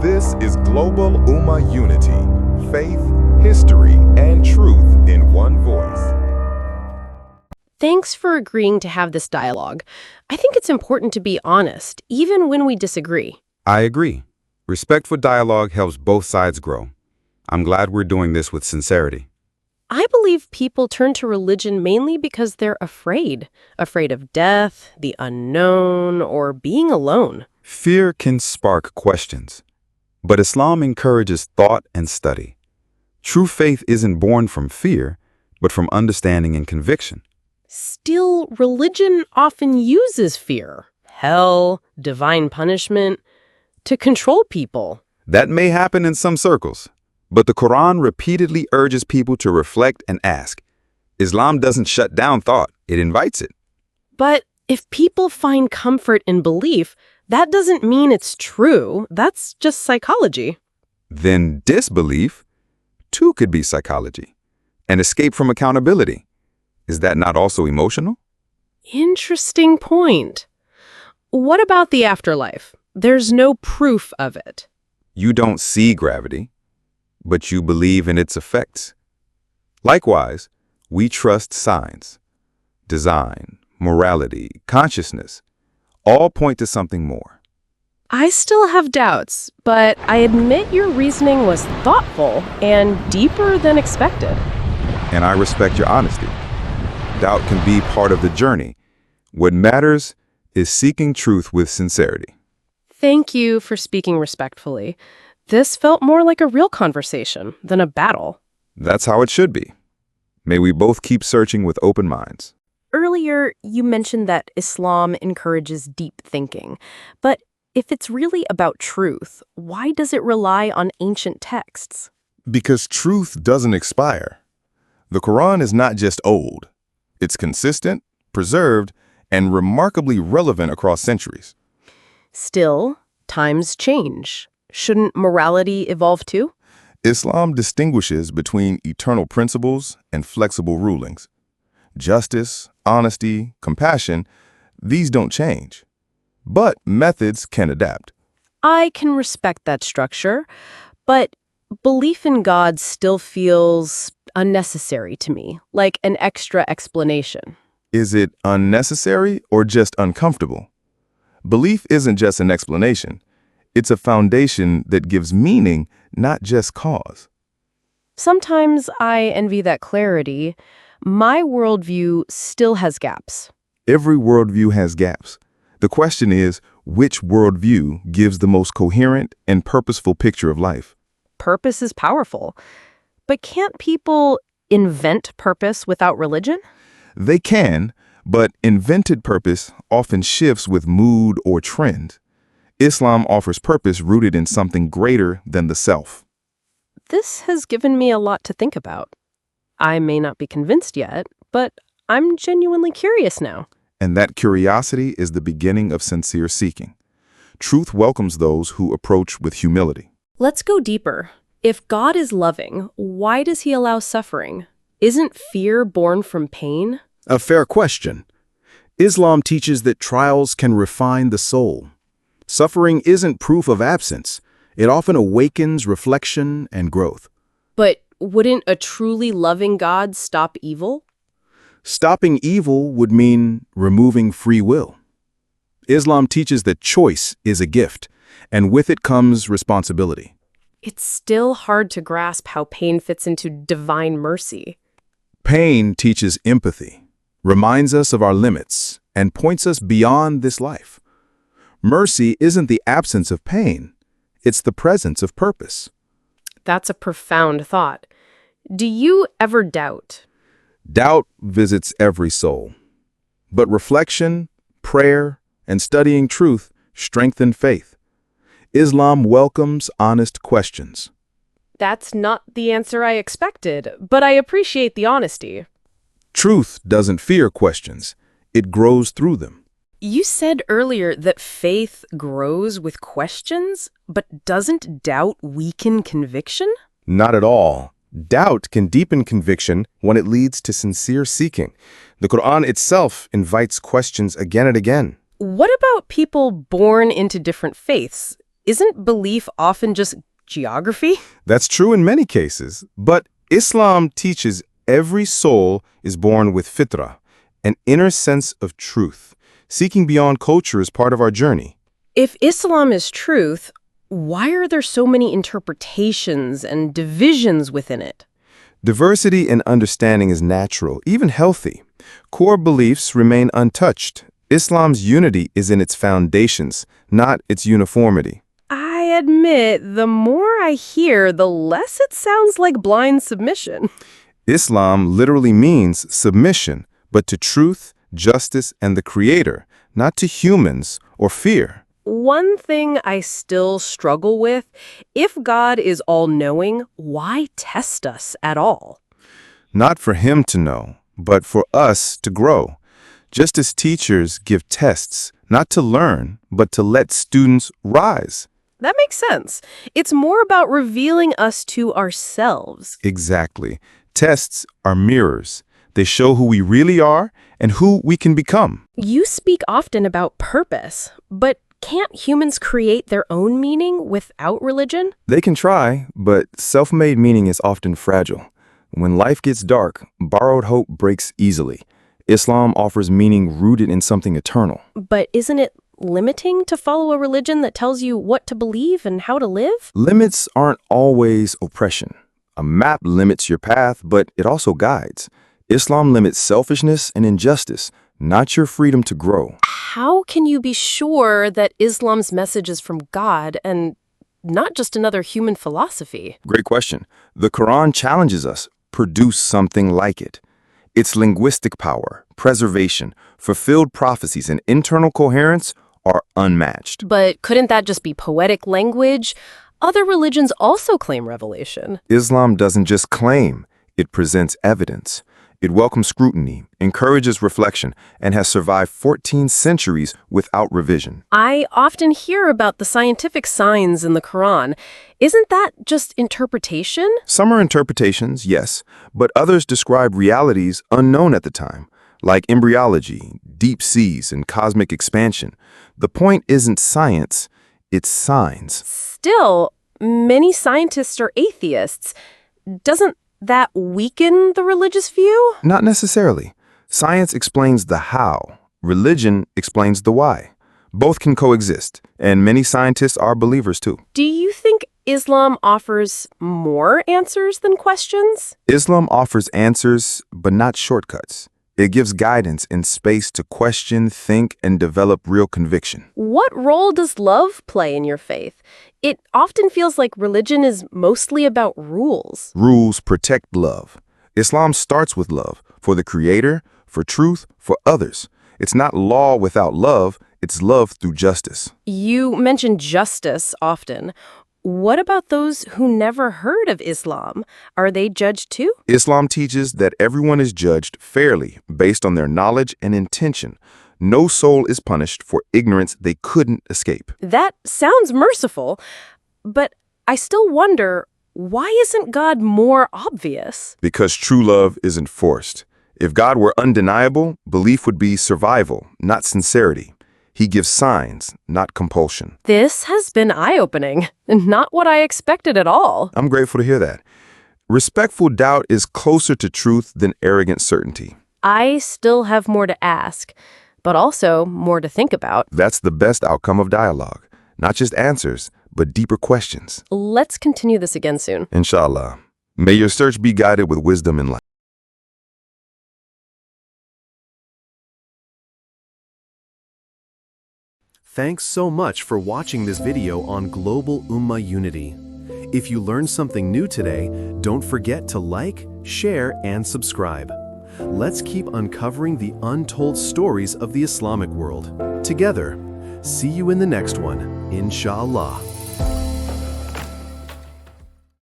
This is Global Ummah Unity, faith, history, and truth in one voice. Thanks for agreeing to have this dialogue. I think it's important to be honest, even when we disagree. I agree. Respectful dialogue helps both sides grow. I'm glad we're doing this with sincerity. I believe people turn to religion mainly because they're afraid of death, the unknown, or being alone. Fear can spark questions, but Islam encourages thought and study. True faith isn't born from fear, but from understanding and conviction. Still, religion often uses fear, hell, divine punishment, to control people. That may happen in some circles, but the Quran repeatedly urges people to reflect and ask. Islam doesn't shut down thought, it invites it. But if people find comfort in belief, that doesn't mean it's true. That's just psychology. Then disbelief, too, could be psychology. An escape from accountability. Is that not also emotional? Interesting point. What about the afterlife? There's no proof of it. You don't see gravity, but you believe in its effects. Likewise, we trust science, design, morality, consciousness, all point to something more. I still have doubts, but I admit your reasoning was thoughtful and deeper than expected. And I respect your honesty. Doubt can be part of the journey. What matters is seeking truth with sincerity. Thank you for speaking respectfully. This felt more like a real conversation than a battle. That's how it should be. May we both keep searching with open minds. Earlier, you mentioned that Islam encourages deep thinking. But if it's really about truth, why does it rely on ancient texts? Because truth doesn't expire. The Quran is not just old. It's consistent, preserved, and remarkably relevant across centuries. Still, times change. Shouldn't morality evolve too? Islam distinguishes between eternal principles and flexible rulings. Justice, honesty, compassion, these don't change. But methods can adapt. I can respect that structure, but belief in God still feels unnecessary to me, like an extra explanation. Is it unnecessary or just uncomfortable? Belief isn't just an explanation. It's a foundation that gives meaning, not just cause. Sometimes I envy that clarity. My worldview still has gaps. Every worldview has gaps. The question is, which worldview gives the most coherent and purposeful picture of life? Purpose is powerful. But can't people invent purpose without religion? They can, but invented purpose often shifts with mood or trend. Islam offers purpose rooted in something greater than the self. This has given me a lot to think about. I may not be convinced yet, but I'm genuinely curious now. And that curiosity is the beginning of sincere seeking. Truth welcomes those who approach with humility. Let's go deeper. If God is loving, why does he allow suffering? Isn't fear born from pain? A fair question. Islam teaches that trials can refine the soul. Suffering isn't proof of absence. It often awakens reflection and growth. But wouldn't a truly loving God stop evil? Stopping evil would mean removing free will. Islam teaches that choice is a gift, and with it comes responsibility. It's still hard to grasp how pain fits into divine mercy. Pain teaches empathy, reminds us of our limits, and points us beyond this life. Mercy isn't the absence of pain, it's the presence of purpose. That's a profound thought. Do you ever doubt? Doubt visits every soul. But reflection, prayer, and studying truth strengthen faith. Islam welcomes honest questions. That's not the answer I expected, but I appreciate the honesty. Truth doesn't fear questions. It grows through them. You said earlier that faith grows with questions, but doesn't doubt weaken conviction? Not at all. Doubt can deepen conviction when it leads to sincere seeking. The Quran itself invites questions again and again. What about people born into different faiths? isn't belief often just geography? That's true in many cases, but Islam teaches every soul is born with fitra, an inner sense of truth. Seeking beyond culture is part of our journey. If Islam is truth, why are there so many interpretations and divisions within it? Diversity and understanding is natural, even healthy. Core beliefs remain untouched. Islam's unity is in its foundations, not its uniformity. I admit, the more I hear, the less it sounds like blind submission. Islam literally means submission, but to truth, justice, and the Creator, not to humans or fear. One thing I still struggle with, if God is all-knowing, why test us at all? Not for Him to know, but for us to grow. Just as teachers give tests, not to learn, but to let students rise. That makes sense. It's more about revealing us to ourselves. Exactly. Tests are mirrors. They show who we really are and who we can become. You speak often about purpose, but can't humans create their own meaning without religion? They can try, but self-made meaning is often fragile. When life gets dark, borrowed hope breaks easily. Islam offers meaning rooted in something eternal. But isn't it limiting to follow a religion that tells you what to believe and how to live? Limits aren't always oppression. A map limits your path, but it also guides. Islam limits selfishness and injustice, not your freedom to grow. How can you be sure that Islam's message is from God and not just another human philosophy? Great question. The Quran challenges us, produce something like it. Its linguistic power, preservation, fulfilled prophecies, and internal coherence are unmatched. But couldn't that just be poetic language? Other religions also claim revelation. Islam doesn't just claim, it presents evidence. It welcomes scrutiny, encourages reflection, and has survived 14 centuries without revision. I often hear about the scientific signs in the Quran. Isn't that just interpretation? Some are interpretations, yes, but others describe realities unknown at the time, like embryology, deep seas, and cosmic expansion. The point isn't science, it's signs. Still, many scientists are atheists. Doesn't that weaken the religious view? Not necessarily. Science explains the how. Religion explains the why. Both can coexist, and many scientists are believers too. Do you think Islam offers more answers than questions? Islam offers answers, but not shortcuts. It gives guidance and space to question, think, and develop real conviction. What role does love play in your faith? It often feels like religion is mostly about rules. Rules protect love. Islam starts with love, for the Creator, for truth, for others. It's not law without love, it's love through justice. You mention justice often. What about those who never heard of Islam? Are they judged too? Islam teaches that everyone is judged fairly based on their knowledge and intention. No soul is punished for ignorance they couldn't escape. That sounds merciful, but I still wonder, why isn't God more obvious? Because true love isn't forced. If God were undeniable, belief would be survival, not sincerity. He gives signs, not compulsion. This has been eye-opening, not what I expected at all. I'm grateful to hear that. Respectful doubt is closer to truth than arrogant certainty. I still have more to ask, but also more to think about. That's the best outcome of dialogue. Not just answers, but deeper questions. Let's continue this again soon. Inshallah. May your search be guided with wisdom and light. Thanks so much for watching this video on Global Ummah Unity. If you learned something new today, don't forget to like, share, and subscribe. Let's keep uncovering the untold stories of the Islamic world together. See you in the next one, inshallah.